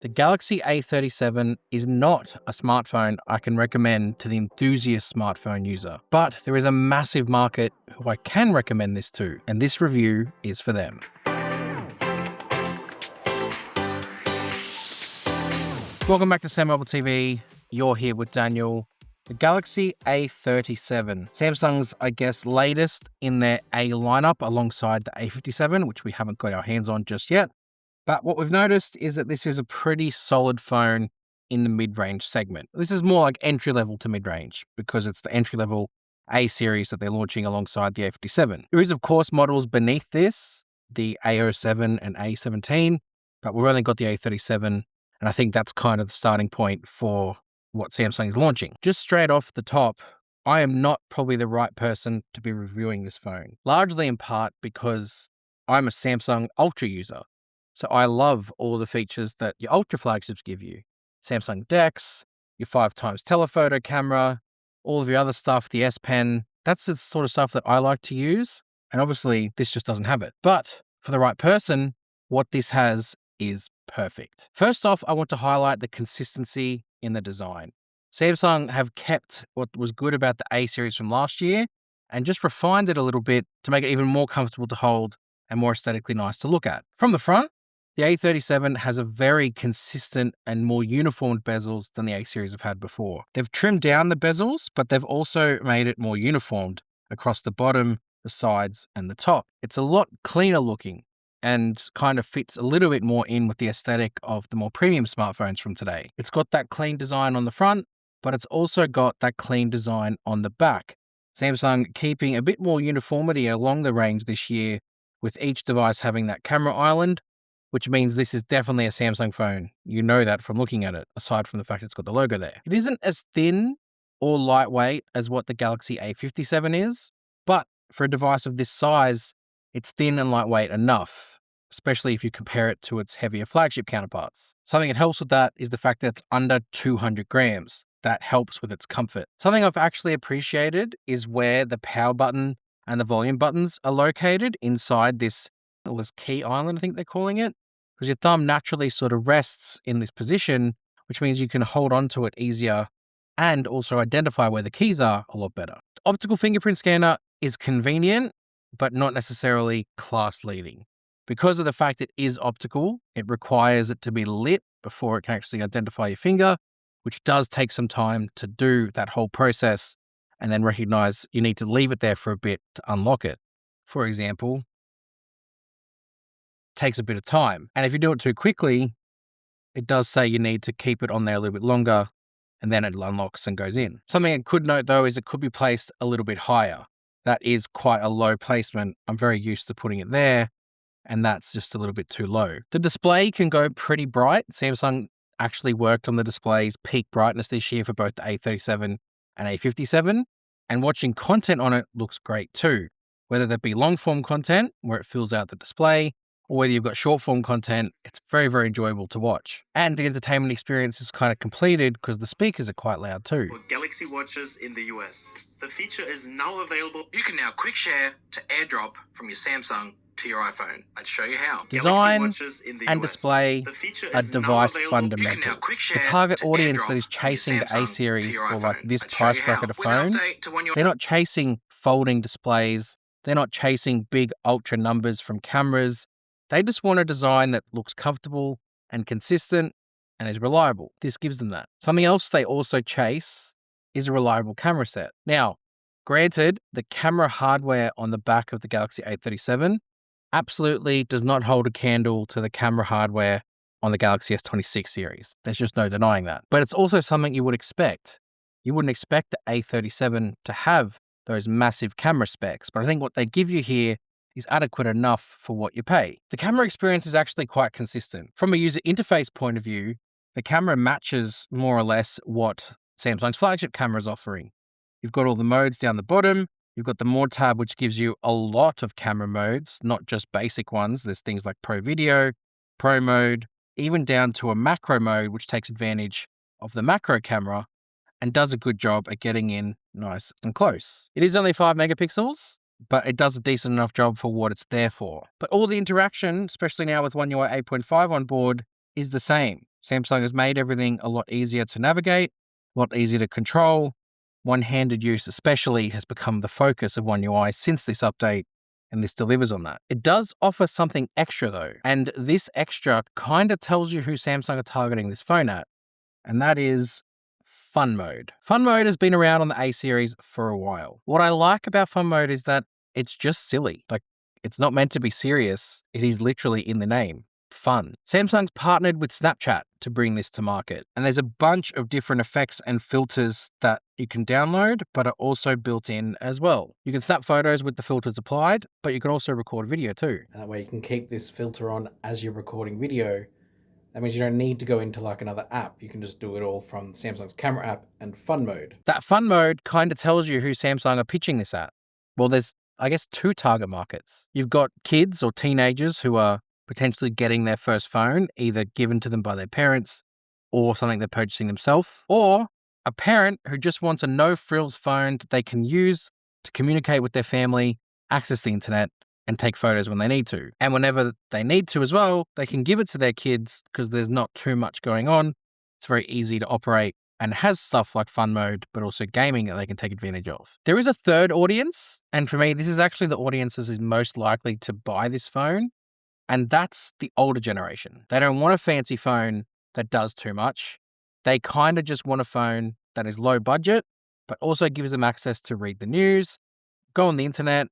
The Galaxy A37 is not a smartphone I can recommend to the enthusiast smartphone user, but there is a massive market who I can recommend this to, and this review is for them. Welcome back to SamMobile TV. You're here with Daniel. The Galaxy A37, Samsung's, I guess, latest in their A lineup alongside the A57, which we haven't got our hands on just yet. But what we've noticed is that this is a pretty solid phone in the mid-range segment. This is more like entry-level to mid-range because it's the entry-level A series that they're launching alongside the A57. There is, of course, models beneath this, the A07 and A17, but we've only got the A37, and I think that's kind of the starting point for what Samsung is launching. Just straight off the top, I am not probably the right person to be reviewing this phone, largely in part because I'm a Samsung Ultra user. So I love all the features that your Ultra flagships give you. Samsung DeX, your 5x telephoto camera, all of your other stuff, the S Pen. That's the sort of stuff that I like to use. And obviously, this just doesn't have it. But for the right person, what this has is perfect. First off, I want to highlight the consistency in the design. Samsung have kept what was good about the A series from last year and just refined it a little bit to make it even more comfortable to hold and more aesthetically nice to look at. From the front, the A37 has a very consistent and more uniformed bezels than the A series have had before. They've trimmed down the bezels, but they've also made it more uniformed across the bottom, the sides, and the top. It's a lot cleaner looking and kind of fits a little bit more in with the aesthetic of the more premium smartphones from today. It's got that clean design on the front, but it's also got that clean design on the back. Samsung keeping a bit more uniformity along the range this year, with each device having that camera island, which means this is definitely a Samsung phone. You know that from looking at it, aside from the fact it's got the logo there. It isn't as thin or lightweight as what the Galaxy A57 is, but for a device of this size, it's thin and lightweight enough, especially if you compare it to its heavier flagship counterparts. Something that helps with that is the fact that it's under 200 grams. That helps with its comfort. Something I've actually appreciated is where the power button and the volume buttons are located inside this key island, I think they're calling it, because your thumb naturally sort of rests in this position, which means you can hold on to it easier and also identify where the keys are a lot better. The optical fingerprint scanner is convenient, but not necessarily class-leading. Because of the fact it is optical, it requires it to be lit before it can actually identify your finger, which does take some time to do that whole process and then recognize you need to leave it there for a bit to unlock it. For example, takes a bit of time. And if you do it too quickly, it does say you need to keep it on there a little bit longer and then it unlocks and goes in. Something I could note though is it could be placed a little bit higher. That is quite a low placement. I'm very used to putting it there and that's just a little bit too low. The display can go pretty bright. Samsung actually worked on the display's peak brightness this year for both the A37 and A57, and watching content on it looks great too. Whether that be long form content where it fills out the display, or whether you've got short form content, it's very, very enjoyable to watch. And the entertainment experience is kind of completed because the speakers are quite loud too. For Galaxy Watches in the US, the feature is now available. You can now quick share to AirDrop from your Samsung to your iPhone. I'd show you how. Galaxy Design Watches in the and US. display The feature are is now device available. fundamental. You can now The quick share target to audience AirDrop that is from your chasing the A Samsung series to your or like iPhone. this I'd show price you bracket how. of With an phone, update to when you're they're not chasing folding displays. They're not chasing big ultra numbers from cameras. They just want a design that looks comfortable and consistent and is reliable. This gives them that. Something else they also chase is a reliable camera set. Now, granted, the camera hardware on the back of the Galaxy A37 absolutely does not hold a candle to the camera hardware on the Galaxy S26 series. There's just no denying that. But it's also something you would expect. You wouldn't expect the A37 to have those massive camera specs, but I think what they give you here is adequate enough for what you pay. The camera experience is actually quite consistent. From a user interface point of view, the camera matches more or less what Samsung's flagship camera is offering. You've got all the modes down the bottom. You've got the More tab, which gives you a lot of camera modes, not just basic ones. There's things like Pro Video, Pro Mode, even down to a macro mode, which takes advantage of the macro camera and does a good job at getting in nice and close. It is only 5 megapixels, but it does a decent enough job for what it's there for. But all the interaction, especially now with One UI 8.5 on board, is the same. Samsung has made everything a lot easier to navigate, a lot easier to control. One-handed use especially has become the focus of One UI since this update, and this delivers on that. It does offer something extra though, and this extra kind of tells you who Samsung are targeting this phone at, and that is Fun Mode. Fun Mode has been around on the A series for a while. What I like about Fun Mode is that it's just silly. Like, it's not meant to be serious. It is literally in the name. Fun. Samsung's partnered with Snapchat to bring this to market, and there's a bunch of different effects and filters that you can download, but are also built in as well. You can snap photos with the filters applied, but you can also record video too. And that way you can keep this filter on as you're recording video. That means you don't need to go into like another app. You can just do it all from Samsung's camera app and Fun Mode. That Fun Mode kind of tells you who Samsung are pitching this at. Well, there's, I guess, two target markets. You've got kids or teenagers who are potentially getting their first phone, either given to them by their parents or something they're purchasing themselves, or a parent who just wants a no-frills phone that they can use to communicate with their family, access the internet, and take photos when they need to. And whenever they need to as well, they can give it to their kids because there's not too much going on. It's very easy to operate and has stuff like Fun Mode, but also gaming that they can take advantage of. There is a third audience, and for me, this is actually the audience that is most likely to buy this phone, and that's the older generation. They don't want a fancy phone that does too much. They kind of just want a phone that is low budget, but also gives them access to read the news, go on the internet,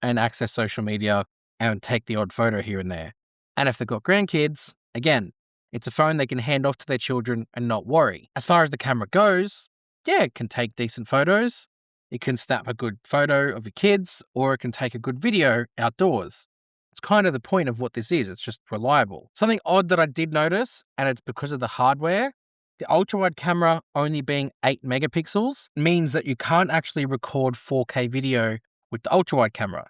and access social media and take the odd photo here and there. And if they've got grandkids, again, it's a phone they can hand off to their children and not worry. As far as the camera goes, yeah, it can take decent photos. It can snap a good photo of your kids, or it can take a good video outdoors. It's kind of the point of what this is. It's just reliable. Something odd that I did notice, and it's because of the hardware, the ultra-wide camera only being 8 megapixels means that you can't actually record 4K video with the ultra-wide camera.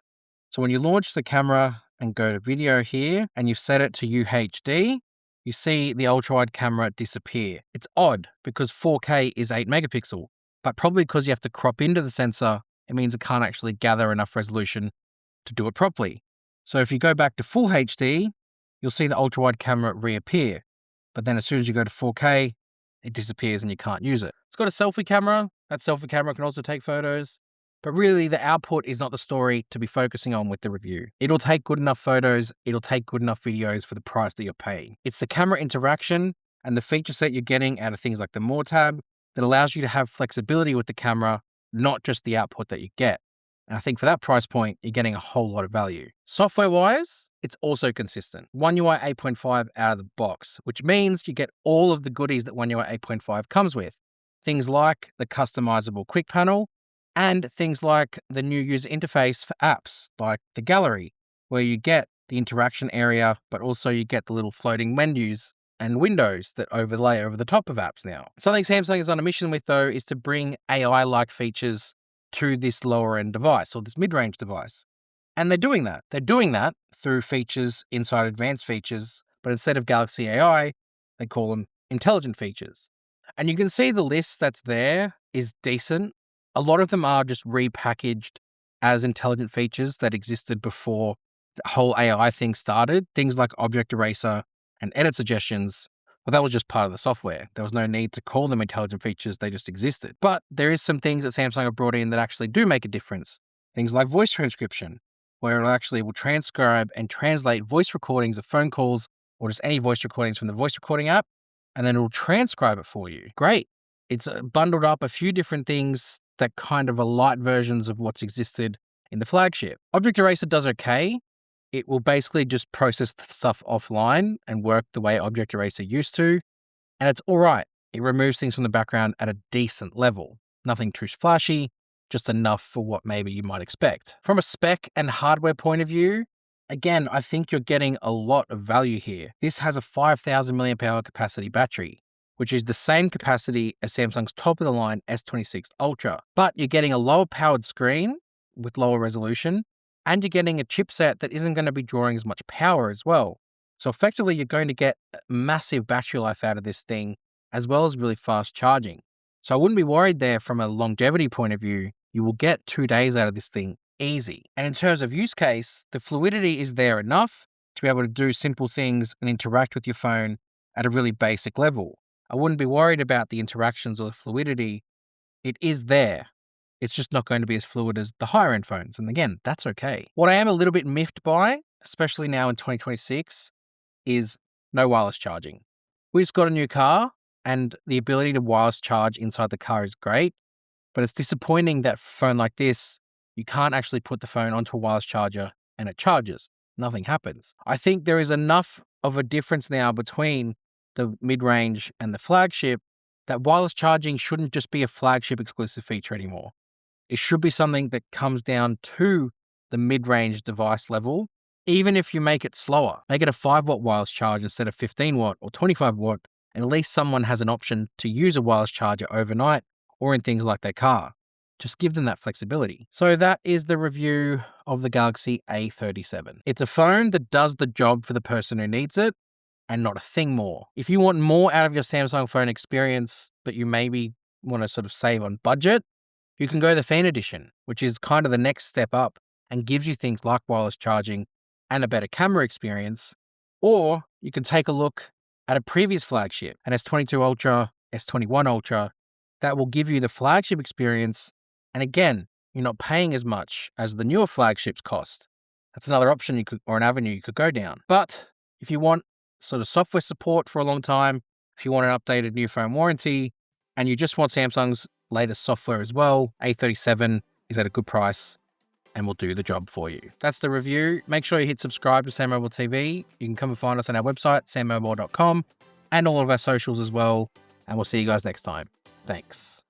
So when you launch the camera and go to video here, and you've set it to UHD, you see the ultra-wide camera disappear. It's odd because 4K is 8 megapixel, but probably because you have to crop into the sensor, it means it can't actually gather enough resolution to do it properly. So if you go back to full HD, you'll see the ultra-wide camera reappear. But then as soon as you go to 4K, it disappears and you can't use it. It's got a selfie camera. That selfie camera can also take photos. But really, the output is not the story to be focusing on with the review. It'll take good enough photos, it'll take good enough videos for the price that you're paying. It's the camera interaction and the feature set you're getting out of things like the More tab that allows you to have flexibility with the camera, not just the output that you get. And I think for that price point, you're getting a whole lot of value. Software-wise, it's also consistent. One UI 8.5 out of the box, which means you get all of the goodies that One UI 8.5 comes with. Things like the customizable quick panel, and things like the new user interface for apps, like the gallery, where you get the interaction area, but also you get the little floating menus and windows that overlay over the top of apps now. Something Samsung is on a mission with, though, is to bring AI-like features to this lower-end device, or this mid-range device. And they're doing that. They're doing that through features inside advanced features, but instead of Galaxy AI, they call them intelligent features. And you can see the list that's there is decent. A lot of them are just repackaged as intelligent features that existed before the whole AI thing started. Things like object eraser and edit suggestions, well, that was just part of the software. There was no need to call them intelligent features, they just existed. But there is some things that Samsung have brought in that actually do make a difference. Things like voice transcription, where it will transcribe and translate voice recordings of phone calls or just any voice recordings from the voice recording app, and then it will transcribe it for you. Great. It's bundled up a few different things that kind of are light versions of what's existed in the flagship. Object Eraser does okay. It will basically just process the stuff offline and work the way Object Eraser used to, and it's all right. It removes things from the background at a decent level. Nothing too flashy, just enough for what maybe you might expect. From a spec and hardware point of view, again, I think you're getting a lot of value here. This has a 5,000 mAh capacity battery, which is the same capacity as Samsung's top-of-the-line S26 Ultra. But you're getting a lower powered screen with lower resolution, and you're getting a chipset that isn't going to be drawing as much power as well. So effectively, you're going to get massive battery life out of this thing, as well as really fast charging. So I wouldn't be worried there from a longevity point of view. You will get 2 days out of this thing easy. And in terms of use case, the fluidity is there enough to be able to do simple things and interact with your phone at a really basic level. I wouldn't be worried about the interactions or the fluidity. It is there. It's just not going to be as fluid as the higher end phones. And again, that's okay. What I am a little bit miffed by, especially now in 2026, is no wireless charging. We just got a new car and the ability to wireless charge inside the car is great, but it's disappointing that for a phone like this, you can't actually put the phone onto a wireless charger and it charges. Nothing happens. I think there is enough of a difference now between the mid-range and the flagship that wireless charging shouldn't just be a flagship exclusive feature anymore. It should be something that comes down to the mid-range device level, even if you make it slower. Make it a 5-watt wireless charge instead of 15-watt or 25-watt, and at least someone has an option to use a wireless charger overnight or in things like their car. Just give them that flexibility. So that is the review of the Galaxy A37. It's a phone that does the job for the person who needs it, and not a thing more. If you want more out of your Samsung phone experience, but you maybe want to sort of save on budget, you can go the Fan Edition, which is kind of the next step up and gives you things like wireless charging and a better camera experience. Or you can take a look at a previous flagship, an S22 Ultra, S21 Ultra, that will give you the flagship experience. And again, you're not paying as much as the newer flagships cost. That's another option or an avenue you could go down. But if you want sort of software support for a long time, if you want an updated new phone warranty, and you just want Samsung's latest software as well, A37 is at a good price and will do the job for you. That's the review. Make sure you hit subscribe to SamMobile TV. You can come and find us on our website, sammobile.com, and all of our socials as well. And we'll see you guys next time. Thanks.